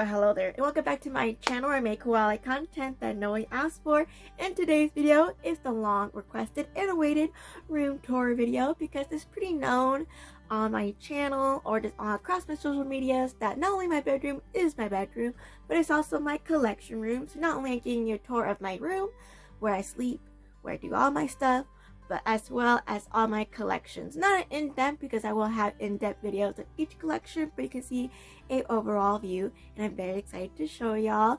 Well, hello there, and welcome back to my channel where I make kawaii content that no one asked for. And today's video is the long requested and awaited room tour video because it's pretty known on my channel or just across my social medias that not only my bedroom is my bedroom, but it's also my collection room. So not only am I giving you a tour of my room, where I sleep, where I do all my stuff, but as well as all my collections. Not in-depth because I will have in-depth videos of each collection, but you can see a overall view, and I'm very excited to show y'all.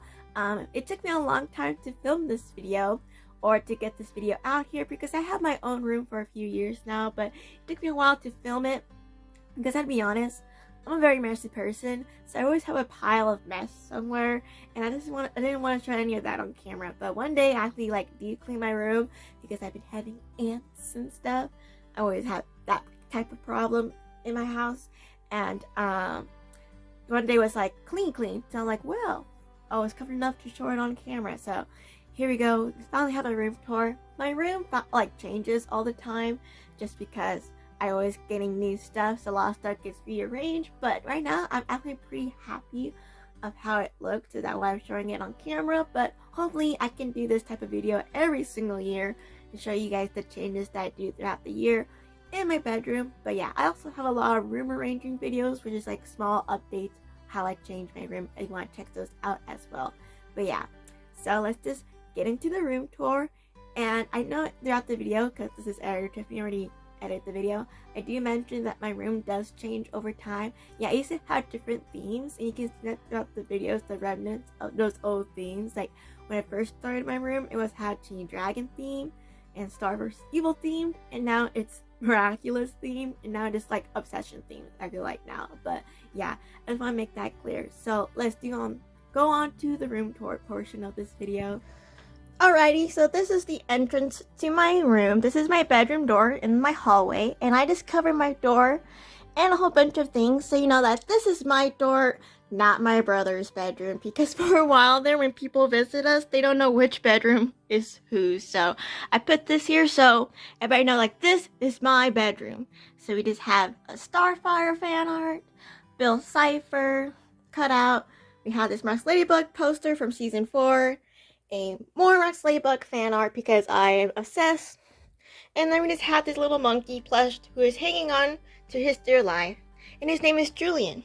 It took me a long time to film this video or to get this video out here because I have my own room for a few years now, but it took me a while to film it because I'd be honest, I'm a very messy person, so I always have a pile of mess somewhere, and I didn't want to show any of that on camera. But one day I actually deep clean my room because I've been having ants and stuff. I always have that type of problem in my house, and one day was like clean, so I'm like, well, I was covered enough to show it on camera. So here we go. We finally have a room tour. My room changes all the time just because I always getting new stuff, so a lot of stuff gets rearranged, but right now I'm actually pretty happy of how it looks, so that's why I'm showing it on camera. But hopefully I can do this type of video every single year and show you guys the changes that I do throughout the year in my bedroom. But yeah, I also have a lot of room arranging videos, which is like small updates, how I change my room, if you want to check those out as well. But yeah, so let's just get into the room tour. And I know throughout the video, because this is editor Tiffany already edit the video, I do mention that my room does change over time. Yeah, I used to have different themes, and you can see that throughout the videos, the remnants of those old themes. Like when I first started my room, it was had Teen Dragon theme and Star vs. Evil themed, and now it's Miraculous theme, and now just like Obsession theme, I feel like now. But yeah, I just want to make that clear. So let's go on to the room tour portion of this video. Alrighty, so this is the entrance to my room. This is my bedroom door in my hallway, and I just covered my door and a whole bunch of things so you know that this is my door, not my brother's bedroom, because for a while there when people visit us, they don't know which bedroom is whose. So I put this here so everybody know this is my bedroom. So we just have a Starfire fan art, Bill Cipher cutout. We have this Mars Ladybug poster from season 4. A more Rex Ladybug fan art because I am obsessed. And then we just have this little monkey plush who is hanging on to his dear life. And his name is Julian,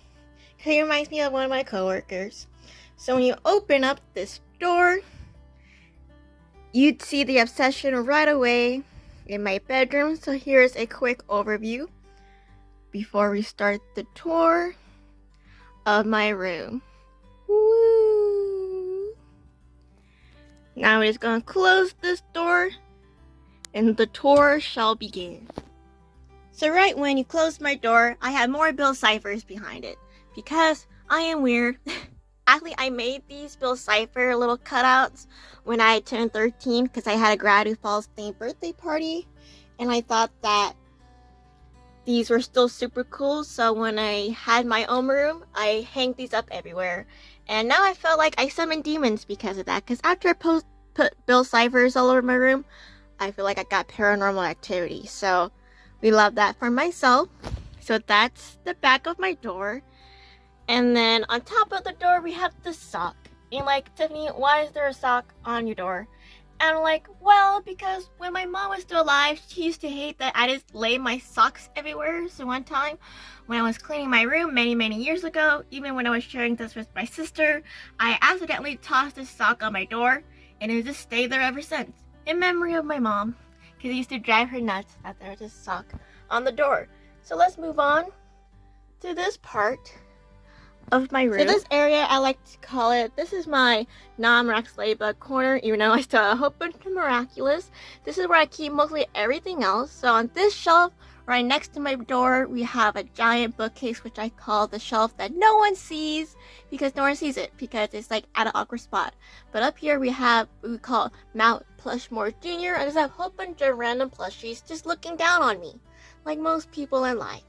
because he reminds me of one of my coworkers. So when you open up this door, you'd see the obsession right away in my bedroom. So here's a quick overview before we start the tour of my room. Woo! Now we're just going to close this door and the tour shall begin. So right when you close my door, I have more Bill Ciphers behind it because I am weird. Actually, I made these Bill Cipher little cutouts when I turned 13 because I had a Gravity Falls themed birthday party, and I thought that these were still super cool. So when I had my own room, I hanged these up everywhere. And now I felt like I summoned demons because of that. Because after I put Bill Ciphers all over my room, I feel like I got paranormal activity. So we love that for myself. So that's the back of my door. And then on top of the door, we have the sock. And Tiffany, why is there a sock on your door? And I'm like, well, because when my mom was still alive, she used to hate that I just lay my socks everywhere. So one time when I was cleaning my room many years ago, even when I was sharing this with my sister, I accidentally tossed this sock on my door, and it just stayed there ever since, in memory of my mom, because it used to drive her nuts that there was a sock on the door. So let's move on to this part of my room. So this area, I like to call it, this is my non-Miraculous Ladybug corner, even though I still have a whole bunch of Miraculous. This is where I keep mostly everything else. So on this shelf, right next to my door, we have a giant bookcase, which I call the shelf that no one sees, because no one sees it, because it's at an awkward spot. But up here we have what we call Mount Plushmore Jr., and there's a whole bunch of random plushies just looking down on me, like most people in life.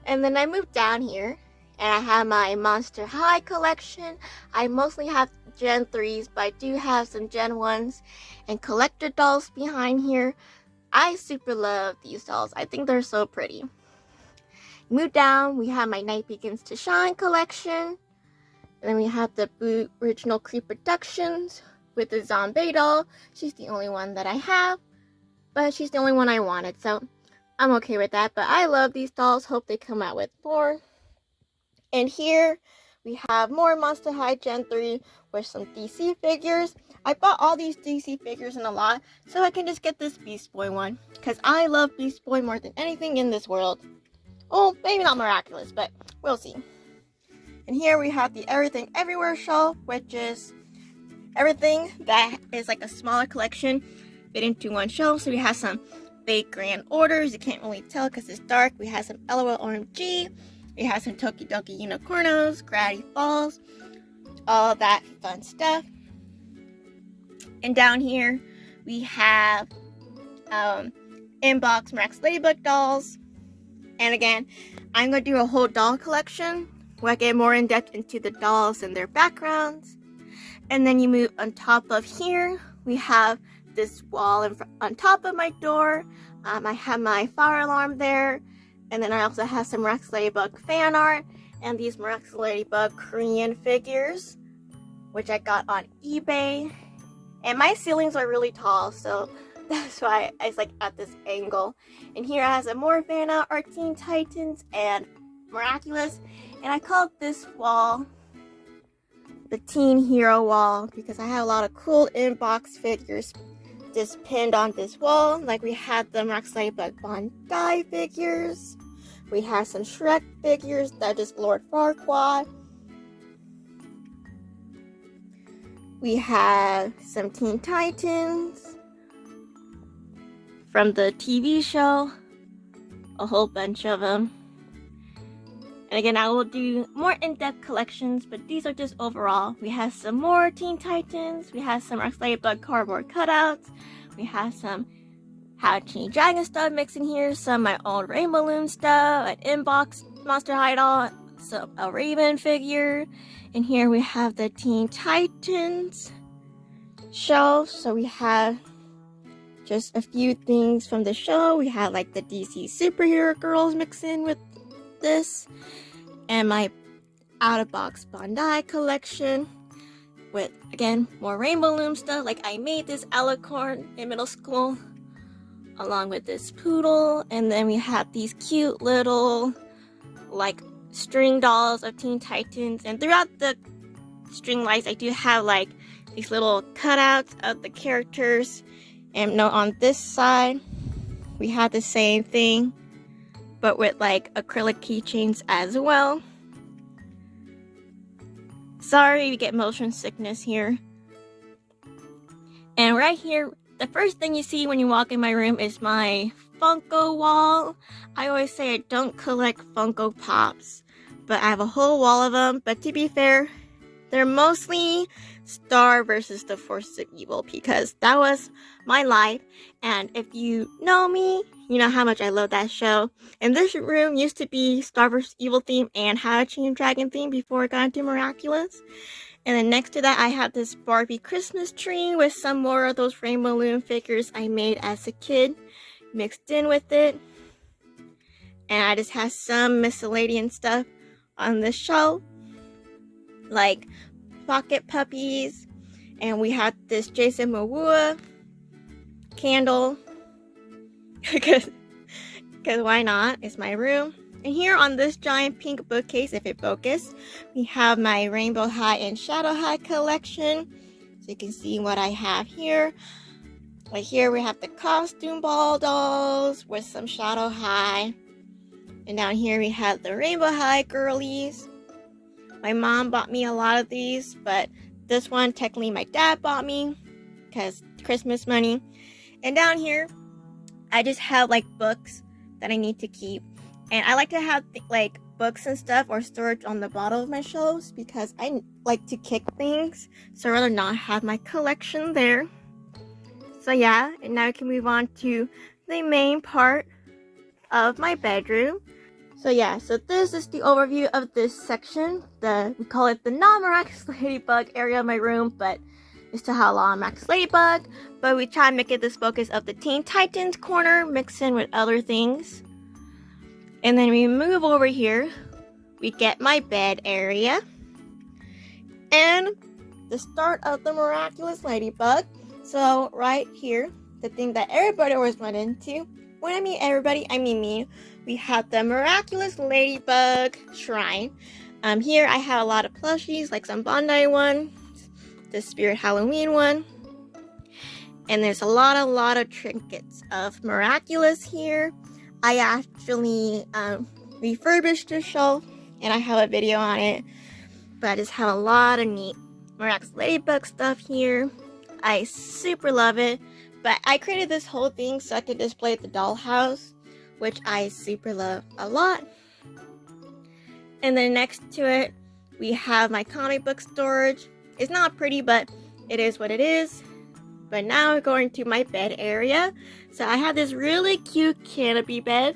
And then I moved down here, and I have my Monster High collection. I mostly have Gen 3s, but I do have some Gen 1s and collector dolls behind here. I super love these dolls. I think they're so pretty. Move down, we have my Night Begins to Shine collection. And then we have the Boo Original Creep Productions with the zombie doll. She's the only one that I have, but she's the only one I wanted, so I'm okay with that. But I love these dolls. Hope they come out with more. And here we have more Monster High Gen 3 with some DC figures. I bought all these DC figures in a lot so I can just get this Beast Boy one, because I love Beast Boy more than anything in this world. Oh, maybe not Miraculous, but we'll see. And here we have the Everything Everywhere shelf, which is everything that is like a smaller collection fit into one shelf. So we have some fake grand orders. You can't really tell because it's dark. We have some LOL OMG. We have some Tokidoki Unicornos, Gravity Falls, all that fun stuff. And down here we have inbox Miraculous Ladybug dolls. And again, I'm going to do a whole doll collection where I get more in depth into the dolls and their backgrounds. And then you move on top of here, we have this wall on top of my door. I have my fire alarm there. And then I also have some Miraculous Ladybug fan art and these Miraculous Ladybug Korean figures, which I got on eBay. And my ceilings are really tall, so that's why it's like at this angle. And here I have some more fan art, our Teen Titans and Miraculous. And I called this wall the Teen Hero wall because I have a lot of cool inbox figures just pinned on this wall. Like we had the Miraculous Ladybug Bandai figures. We have some Shrek figures that is Lord Farquaad. We have some Teen Titans from the TV show. A whole bunch of them. And again, I will do more in-depth collections, but these are just overall. We have some more Teen Titans. We have some Miraculous Ladybug cardboard cutouts. We have some How to Train Your Dragon stuff mixed in here. Some of my old Rainbow Loom stuff. An inbox Monster High doll. A Raven figure. And here we have the Teen Titans shelf. So we have just a few things from the show. We have like the DC superhero girls mixed in with this, and my out-of-box Bandai collection with, again, more Rainbow Loom stuff. Like I made this alicorn in middle school along with this poodle. And then we have these cute little like string dolls of Teen Titans, and throughout the string lights I do have like these little cutouts of the characters. And no, on this side we have the same thing but with like acrylic keychains as well. Sorry you get motion sickness here. And right here, the first thing you see when you walk in my room is my Funko wall. I always say I don't collect Funko Pops, but I have a whole wall of them. But to be fair, they're mostly Star versus the Forces of Evil because that was my life. And if you know me, you know how much I love that show. And this room used to be Star vs. Evil theme and How to Train Your Dragon theme before it got into Miraculous. And then next to that, I have this Barbie Christmas tree with some more of those Rainbow Loom figures I made as a kid mixed in with it. And I just have some miscellaneous stuff on the shelf, like pocket puppies. And we have this Jason Momoa candle. Because why not? It's my room. And here on this giant pink bookcase, if it focused, we have my Rainbow High and Shadow High collection. So you can see what I have here. Like here we have the costume ball dolls with some Shadow High. And down here we have the Rainbow High girlies. My mom bought me a lot of these, but this one technically my dad bought me because Christmas money. And down here I just have like books that I need to keep. And I like to have like books and stuff or storage on the bottom of my shelves because I like to kick things. So I'd rather not have my collection there. So yeah, and now we can move on to the main part of my bedroom. So yeah, so this is the overview of this section. We call it the non-Miraculous Ladybug area of my room, but it's still have a lot of Miraculous Ladybug. But we try and make it this focus of the Teen Titans corner mixed in with other things. And then we move over here, we get my bed area. and the start of the Miraculous Ladybug. So right here, the thing that everybody always went into. When I mean everybody, I mean me. We have the Miraculous Ladybug Shrine. Here I have a lot of plushies, like some Bondi one, the Spirit Halloween one, and there's a lot of trinkets of Miraculous here. I actually refurbished the shelf, and I have a video on it. But I just have a lot of neat Miraculous Ladybug stuff here. I super love it. But I created this whole thing so I could display at the dollhouse, which I super love a lot. And then next to it, we have my comic book storage. It's not pretty, but it is what it is. But now we're going to my bed area. So I have this really cute canopy bed.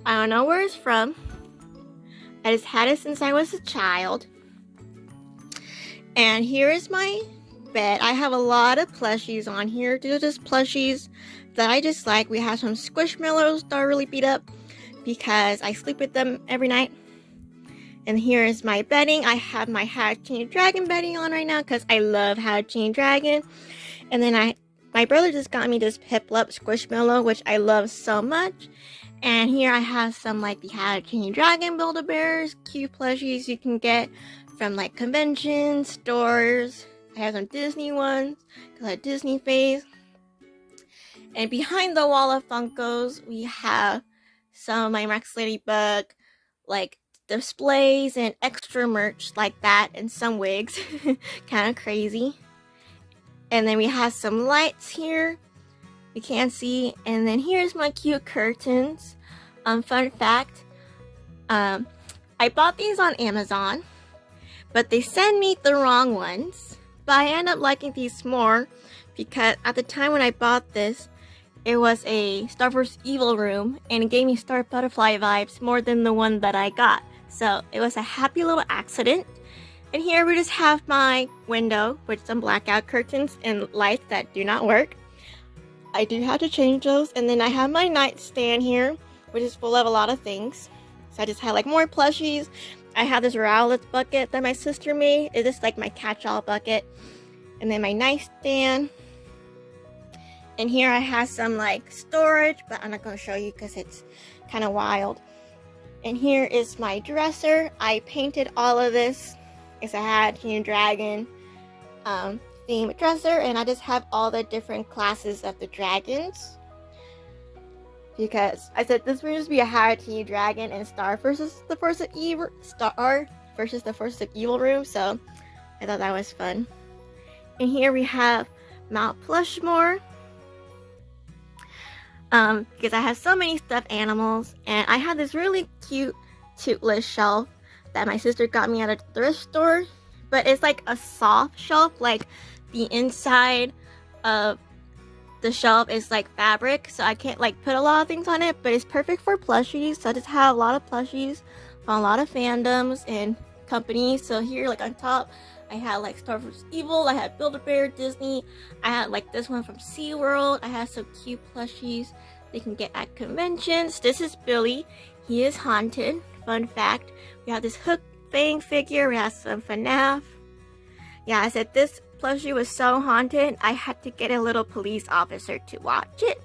I don't know where it's from. I just had it since I was a child. And here is my bed. I have a lot of plushies on here. These are just plushies that I just like. We have some Squishmallows that are really beat up because I sleep with them every night. And here is my bedding. I have my How to Train Your Dragon bedding on right now because I love How to Train Your Dragon. And then my brother just got me this Piplup Squishmallow, which I love so much. And here I have some like the How to Train Your Dragon Build-A-Bears, cute plushies you can get from like conventions, stores. I have some Disney ones because I have Disney face. And behind the wall of Funkos, we have some of my Max Ladybug like displays and extra merch like that, and some wigs. Kind of crazy. And then we have some lights here you can't see. And then here's my cute curtains. Fun fact, I bought these on Amazon, but they sent me the wrong ones. But I end up liking these more because at the time when I bought this, it was a Star Wars Evil room, and it gave me Star Butterfly vibes more than the one that I got. So it was a happy little accident. And here we just have my window with some blackout curtains and lights that do not work. I do have to change those. And then I have my nightstand here, which is full of a lot of things. So I just have like more plushies. I have this Rowlett bucket that my sister made. It is like my catch-all bucket. And then my nightstand. And here I have some like storage, but I'm not going to show you because it's kind of wild. And here is my dresser. I painted all of this. It's a How to Train Your Dragon themed dresser, and I just have all the different classes of the dragons. Because I said this would just be a How to Train Your Dragon and Star versus the Force of Evil room, so I thought that was fun. And here we have Mount Plushmore. Because I have so many stuffed animals, and I have this really cute toothless shelf that my sister got me at a thrift store, but it's like a soft shelf, like the inside of the shelf is like fabric, so I can't like put a lot of things on it, but it's perfect for plushies. So I just have a lot of plushies from a lot of fandoms and companies. So here, like on top, I had like Star Wars Evil, I had Build-A-Bear, Disney, I had like this one from SeaWorld, I had some cute plushies they can get at conventions. This is Billy, he is haunted. Fun fact, we have this Hook Fang figure, we have some FNAF. Yeah, I said this plushie was so haunted, I had to get a little police officer to watch it,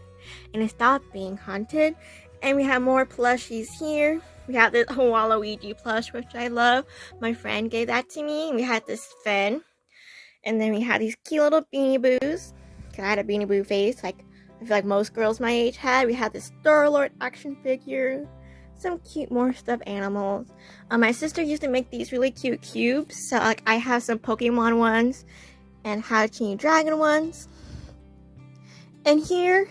and it stopped being haunted. And we have more plushies here. We have this Waluigi plush, which I love. My friend gave that to me. We had this Fen. And then we had these cute little Beanie Boos. I had a Beanie Boo face, like I feel like most girls my age had. We had this Star-Lord action figure. Some cute more stuffed animals. My sister used to make these really cute cubes. So like I have some Pokemon ones and How to Train Your Dragon ones. And here,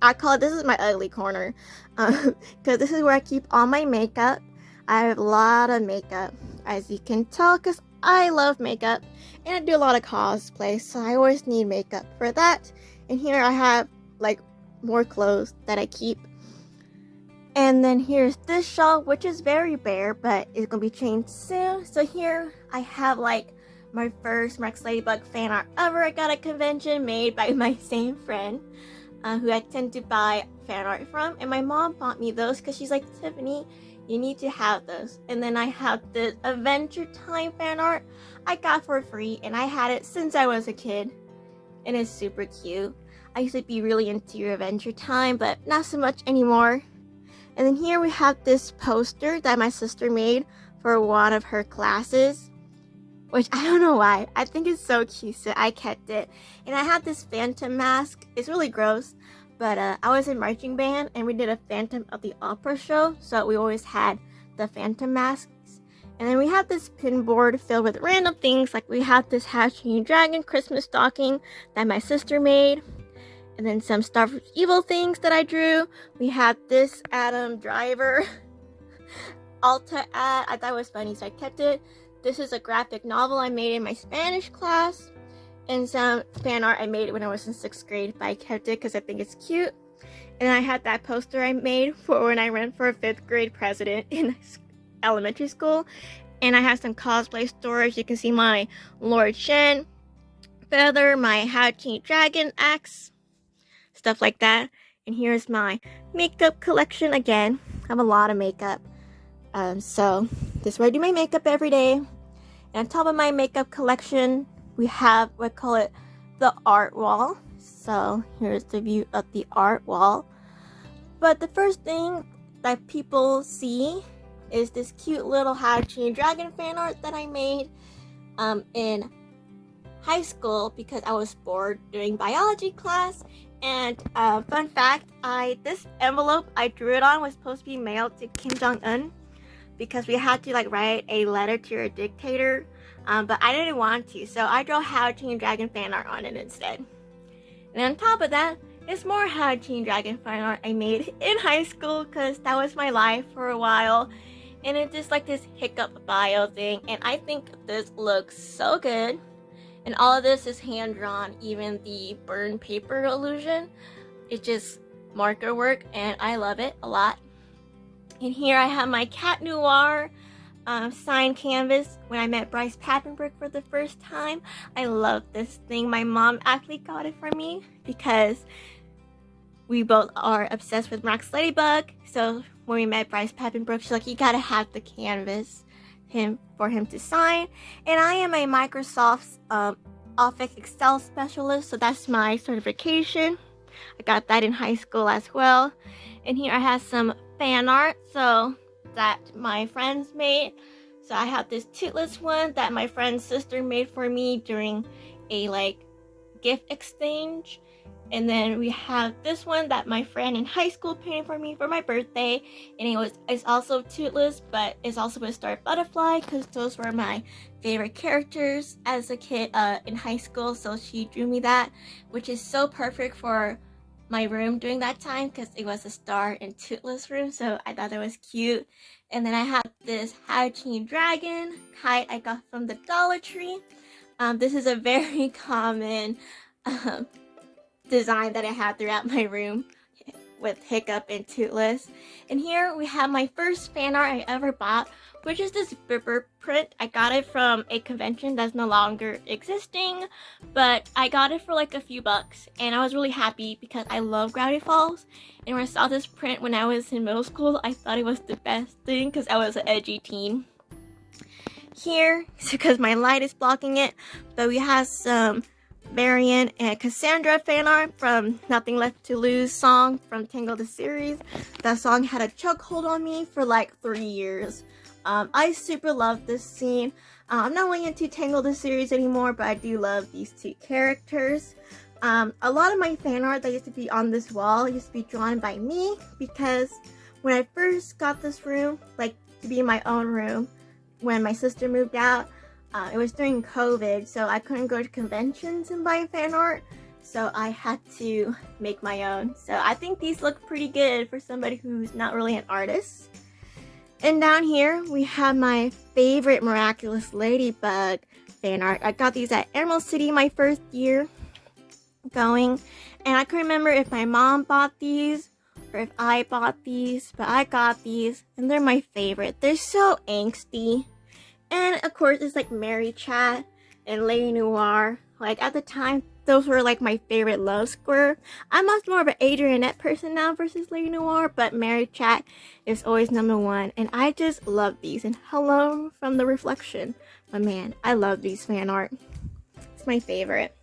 I call it, this is my ugly corner. Because this is where I keep all my makeup. I have a lot of makeup, as you can tell, because I love makeup. And I do a lot of cosplay, so I always need makeup for that. And here I have like more clothes that I keep. And then here's this shelf, which is very bare, but it's going to be changed soon. So here I have like my first Max Ladybug fan art ever I got at a convention, made by my same friend who I tend to buy fan art from. And my mom bought me those because she's like, Tiffany, You need to have this. And then I have this Adventure Time fan art I got for free, and I had it since I was a kid. And it's super cute. I used to be really into your Adventure Time, but not so much anymore. And then here we have this poster that my sister made for one of her classes, which I don't know why. I think it's so cute, so I kept it. And I have this phantom mask. It's really gross, but I was in marching band and we did a Phantom of the Opera show, so we always had the phantom masks. And then we have this pin board filled with random things, like we have this Hatching Dragon Christmas stocking that my sister made. And then some Star Wars Evil things that I drew. We have this Adam Driver Alta ad. I thought it was funny, so I kept it. This is a graphic novel I made in my Spanish class. And some fan art I made when I was in 6th grade, but I kept it because I think it's cute. And I had that poster I made for when I ran for a 5th grade president in elementary school. And I have some cosplay storage. You can see my Lord Shen feather, my Hatching Dragon axe, stuff like that. And here's my makeup collection again. I have a lot of makeup. So this is where I do my makeup every day. And on top of my makeup collection, we have what I call it the art wall. So here's the view of the art wall. But the first thing that people see is this cute little Hatching Dragon fan art that I made in high school because I was bored during biology class. And fun fact, this envelope I drew it on was supposed to be mailed to Kim Jong-un because we had to write a letter to your dictator, but I didn't want to, so I drew Hatching Dragon fan art on it instead. And on top of that, there's more Hatching Dragon fan art I made in high school because that was my life for a while. And it's just like this hiccup bio thing, and I think this looks so good. And all of this is hand drawn, even the burned paper illusion. It's just marker work, and I love it a lot. And here I have my Cat Noir signed canvas when I met Bryce Papenbrook for the first time. I love this thing. My mom actually got it for me because we both are obsessed with Max Ladybug. So when we met Bryce Papenbrook, she's like, you gotta have the canvas for him to sign. And I am a Microsoft Office Excel specialist, so that's my certification. I got that in high school as well. And here I have some fan art that my friends made. So I have this Toothless one that my friend's sister made for me during a gift exchange. And then we have this one that my friend in high school painted for me for my birthday. And it's also Toothless, but it's also a Star Butterfly because those were my favorite characters as a kid in high school. So she drew me that, which is so perfect for my room during that time because it was a Star and Toothless room. So I thought that was cute. And then I have this Hatching Dragon kite I got from the Dollar Tree. This is a very common design that I had throughout my room with Hiccup and Toothless. And here we have my first fan art I ever bought, which is this Bipper print. I got it from a convention that's no longer existing, but I got it for a few bucks, and I was really happy because I love Gravity Falls. And when I saw this print when I was in middle school, I thought it was the best thing because I was an edgy teen. Here, because my light is blocking it, but we have some Varian and Cassandra fan art from Nothing Left to Lose song from Tangled the series. That song had a chokehold on me for 3 years. I super love this scene. I'm not really into Tangled the series anymore, but I do love these two characters. A lot of my fan art that used to be on this wall used to be drawn by me because when I first got this room, to be my own room, when my sister moved out, it was during COVID, so I couldn't go to conventions and buy fan art, so I had to make my own. So I think these look pretty good for somebody who's not really an artist. And down here, we have my favorite Miraculous Ladybug fan art. I got these at Emerald City my first year going, and I couldn't remember if my mom bought these or if I bought these, but I got these, and they're my favorite. They're so angsty. And of course, it's Mary Chat. and Lady Noir. Like at the time, those were like my favorite love square. I'm much more of an Adrianette person now versus Lady Noir, but Mary Chat is always #1, and I just love these. And hello from the reflection, but man, I love these fan art. It's my favorite.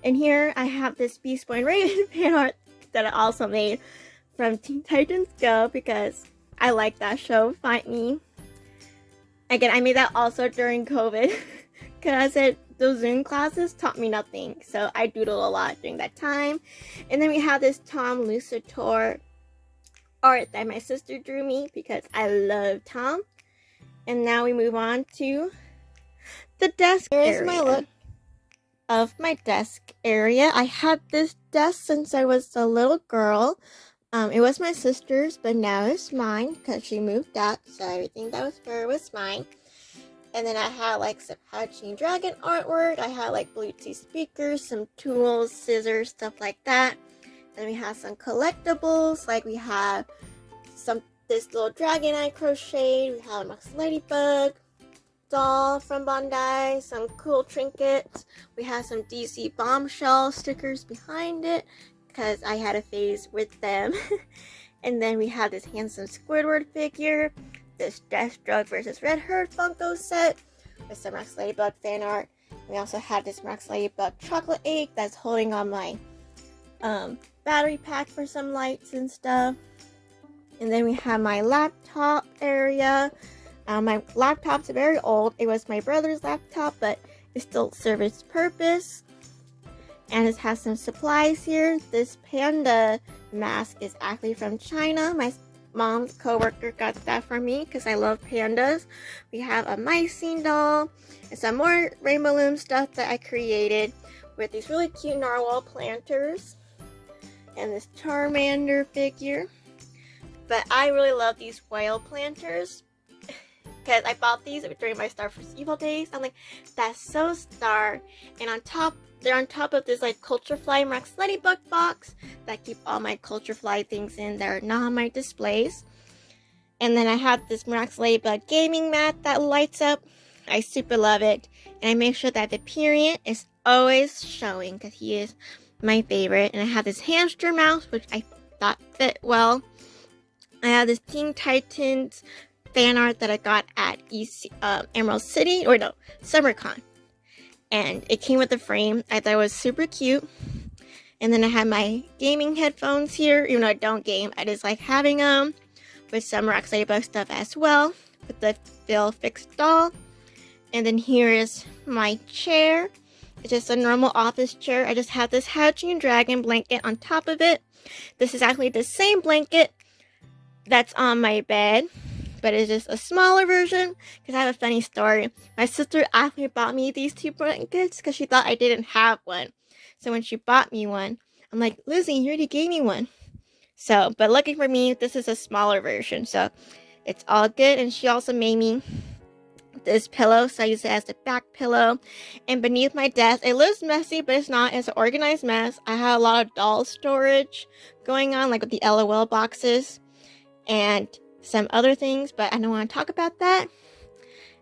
And here I have this Beast Boy and Raven fan art that I also made from Teen Titans Go because I like that show. Find me. Again, I made that also during COVID because I said those Zoom classes taught me nothing. So I doodled a lot during that time. And then we have this Tom Lucitor art that my sister drew me because I love Tom. And now we move on to the desk area. Here's my look of my desk area. I had this desk since I was a little girl. It was my sister's, but now it's mine because she moved out, so everything that was her was mine. And then I had like some Hatching Dragon artwork. I had like Bluetooth speakers, some tools, scissors, stuff like that. Then we have some collectibles, like we have this little dragon I crocheted. We have a Max Ladybug doll from Bandai, some cool trinkets. We have some DC Bombshell stickers behind it because I had a phase with them. And then we have this handsome Squidward figure, this Deathstroke versus Red Herd Funko set with some Max Ladybug fan art. We also have this Max Ladybug chocolate egg that's holding on my battery pack for some lights and stuff. And then we have my laptop area. My laptop's very old. It was my brother's laptop, but it still serves its purpose. And it has some supplies here. This panda mask is actually from China. My mom's coworker got that for me because I love pandas. We have a Mycene doll and some more Rainbow Loom stuff that I created with these really cute narwhal planters and this Charmander figure. But I really love these whale planters because I bought these during my Star Force Evil days. I'm like, that's so Star. And they're on top of this like Culture Fly Max Ladybug box that keep all my Culture Fly things in. They're not on my displays. And then I have this Max Ladybug gaming mat that lights up. I super love it. And I make sure that the Period is always showing because he is my favorite. And I have this hamster mouse, which I thought fit well. I have this Teen Titans fan art that I got at Emerald City, or no, SummerCon. And it came with the frame. I thought it was super cute. And then I have my gaming headphones here. Even though I don't game, I just like having them. With some Max Ladybug stuff as well. With the Phil Fixed doll. And then here is my chair. It's just a normal office chair. I just have this Hatching Dragon blanket on top of it. This is actually the same blanket that's on my bed, but it's just a smaller version because I have a funny story. My sister actually bought me these two blankets because she thought I didn't have one. So when she bought me one, I'm like, Lizzie, you already gave me one. So, but lucky for me, this is a smaller version, so it's all good. And she also made me this pillow, so I use it as the back pillow. And beneath my desk, it looks messy, but it's not. It's an organized mess. I have a lot of doll storage going on, like with the LOL boxes and some other things, but I don't want to talk about that.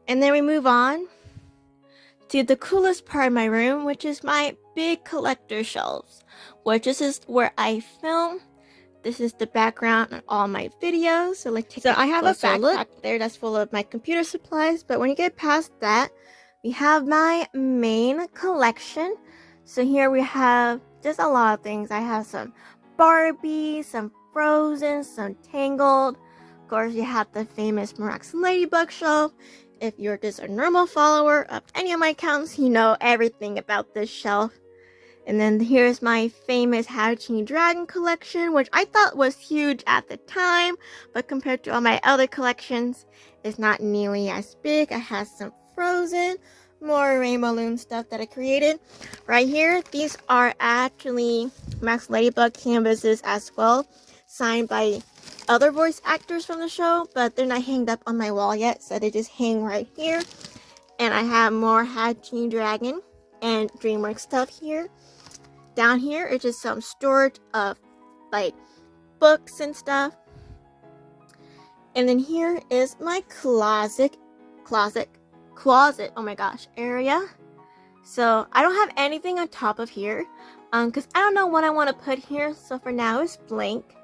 And then we move on to the coolest part of my room, which is my big collector shelves, which is where I film. This is the background on all my videos. So I have a backpack there that's full of my computer supplies, but when you get past that, we have my main collection. So here we have just a lot of things. I have some Barbie, some Frozen, some Tangled. Of course, you have the famous Max Ladybug shelf. If you're just a normal follower of any of my accounts, you know everything about this shelf. And then here's my famous Hatching Dragon collection, which I thought was huge at the time, but compared to all my other collections, it's not nearly as big. I have some Frozen, more Rainbow Loom stuff that I created. Right here, these are actually Max Ladybug canvases as well, signed by other voice actors from the show, but they're not hanged up on my wall yet, so they just hang right here. And I have more Hatching Dragon and DreamWorks stuff here. Down here is just some storage of like books and stuff. And then here is my closet, oh my gosh, area. So I don't have anything on top of here because I don't know what I want to put here. So for now it's blank.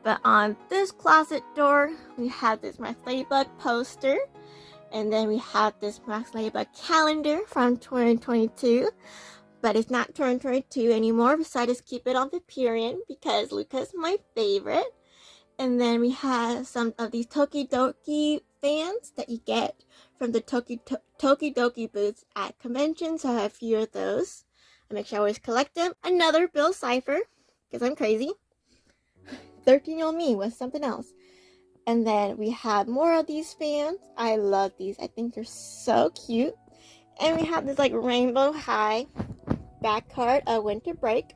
But on this closet door, we have this Max Ladybug poster. And then we have this Max Ladybug calendar from 2022. But it's not 2022 anymore, so I just keep it on the period because Luca's my favorite. And then we have some of these Tokidoki fans that you get from the Tokidoki booths at conventions. So I have a few of those. I make sure I always collect them. Another Bill Cipher, because I'm crazy. 13-year-old me was something else. And then we have more of these fans. I love these. I think they're so cute. And we have this like rainbow high back card of Winter Break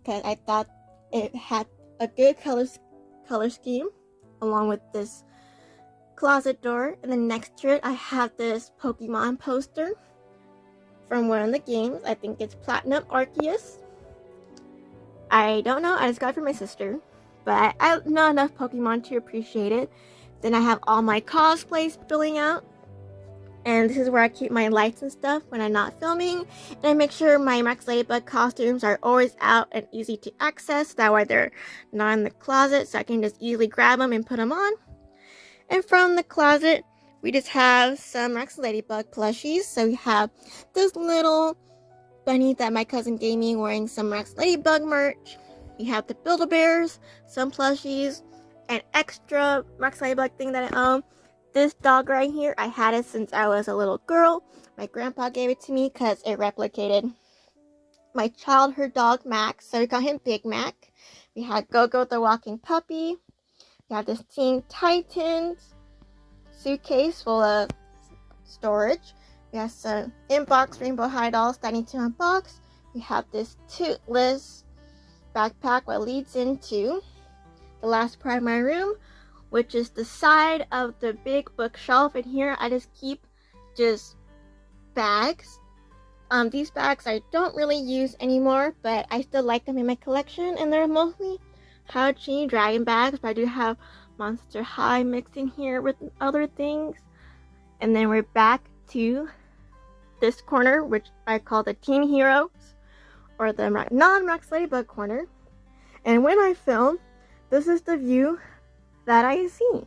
because I thought it had a good color scheme along with this closet door. And then next to it I have this Pokemon poster from one of the games. I think it's Platinum Arceus. I don't know, I just got it from my sister, but I know enough Pokemon to appreciate it. Then I have all my cosplays spilling out. And this is where I keep my lights and stuff when I'm not filming. And I make sure my Max Ladybug costumes are always out and easy to access. That way they're not in the closet, so I can just easily grab them and put them on. And from the closet, we just have some Max Ladybug plushies. So we have this little bunny that my cousin gave me wearing some Max Ladybug merch. We have the Build-A-Bears, some plushies, an extra Max Ladybug thing that I own. This dog right here, I had it since I was a little girl. My grandpa gave it to me because it replicated my childhood dog, Max. So we call him Big Mac. We had Go-Go the walking puppy. We have this Teen Titans suitcase full of storage. We have some inbox Rainbow High dolls that I need to unbox. We have this Toothless backpack, what leads into the last part of my room, which is the side of the big bookshelf. And here I just keep just bags. These bags I don't really use anymore, but I still like them in my collection, and they're mostly Haochi dragon bags, but I do have Monster High mixed in here with other things. And then we're back to this corner, which I call the Teen Heroes, or the non-Max Ladybug corner. And when I film, this is the view that I see.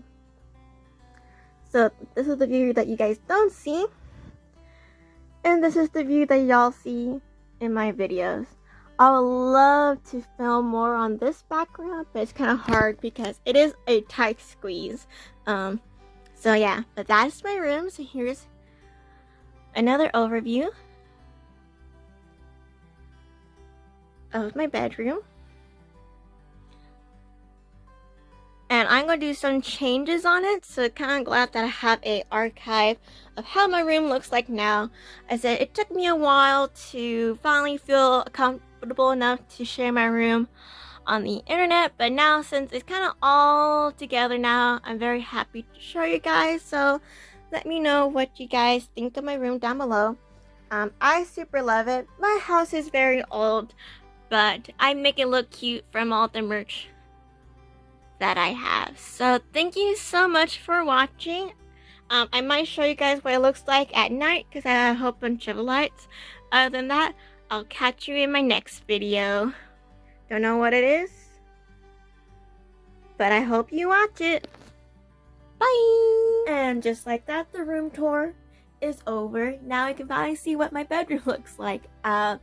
So this is the view that you guys don't see, and this is the view that y'all see in my videos. I would love to film more on this background, but it's kind of hard because it is a tight squeeze. So yeah, but that's my room. So here's another overview of my bedroom. And I'm going to do some changes on it, so kind of glad that I have a archive of how my room looks like now. I said it took me a while to finally feel comfortable enough to share my room on the internet, but now since it's kind of all together now, I'm very happy to show you guys. So let me know what you guys think of my room down below. I super love it. My house is very old, but I make it look cute from all the merch that I have. So thank you so much for watching. I might show you guys what it looks like at night because I have a whole bunch of lights. Other than that, I'll catch you in my next video. Don't know what it is, but I hope you watch it. Bye! And just like that, the room tour is over. Now I can finally see what my bedroom looks like. Yeah,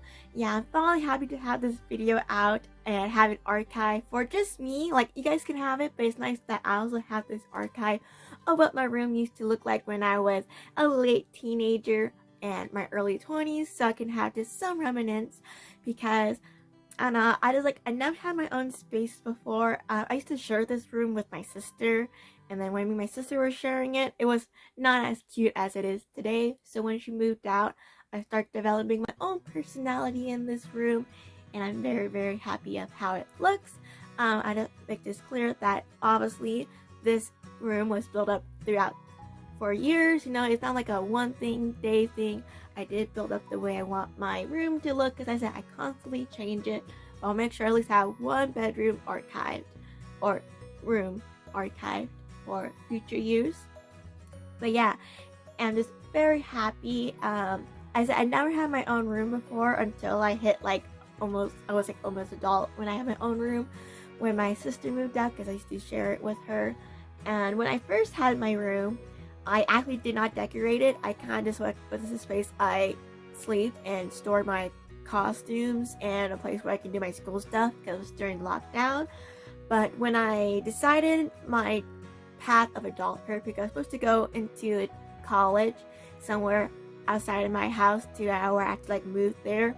I'm finally happy to have this video out and have it archived for just me. Like, you guys can have it, but it's nice that I also have this archive of what my room used to look like when I was a late teenager and my early 20s, so I can have just some remnants, because I just like, I never had my own space before. I used to share this room with my sister, and then when me and my sister were sharing it, it was not as cute as it is today. So when she moved out, I started developing my own personality in this room, and I'm very, very happy of how it looks. I just make this clear that obviously this room was built up throughout 4 years. You know, it's not like a one day thing. I did build up the way I want my room to look, because I said I constantly change it. I'll make sure I at least have one bedroom archived, or room archived for future use. But yeah, I'm just very happy. I I said I never had my own room before until I hit like almost adult when I had my own room when my sister moved out, because I used to share it with her. And when I first had my room, I actually did not decorate it. I kind of just was a space I sleep and store my costumes and a place where I can do my school stuff because it was during lockdown. But when I decided my path of adulthood, because I was supposed to go into college somewhere outside of my house to where I had to like move there,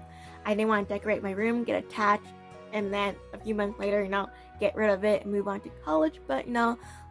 I didn't want to decorate my room, get attached, and then a few months later, get rid of it and move on to college. But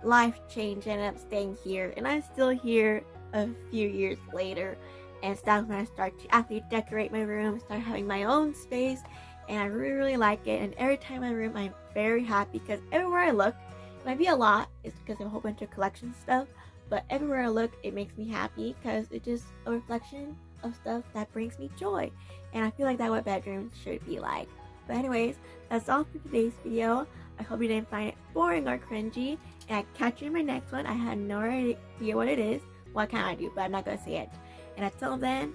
life changed and I ended up staying here, and I'm still here a few years later. And that's when I start to actually decorate my room, start having my own space, and I really like it. And every time I'm in my room, I'm very happy because everywhere I look, it might be a lot, it's because of a whole bunch of collection stuff, but everywhere I look, it makes me happy because it's just a reflection of stuff that brings me joy. And I feel like that's what bedrooms should be like. But anyways, that's all for today's video. I hope you didn't find it boring or cringy, and I'll catch you in my next one. I had no idea what it is. Well, I kind of do, but I'm not going to say it. And until then,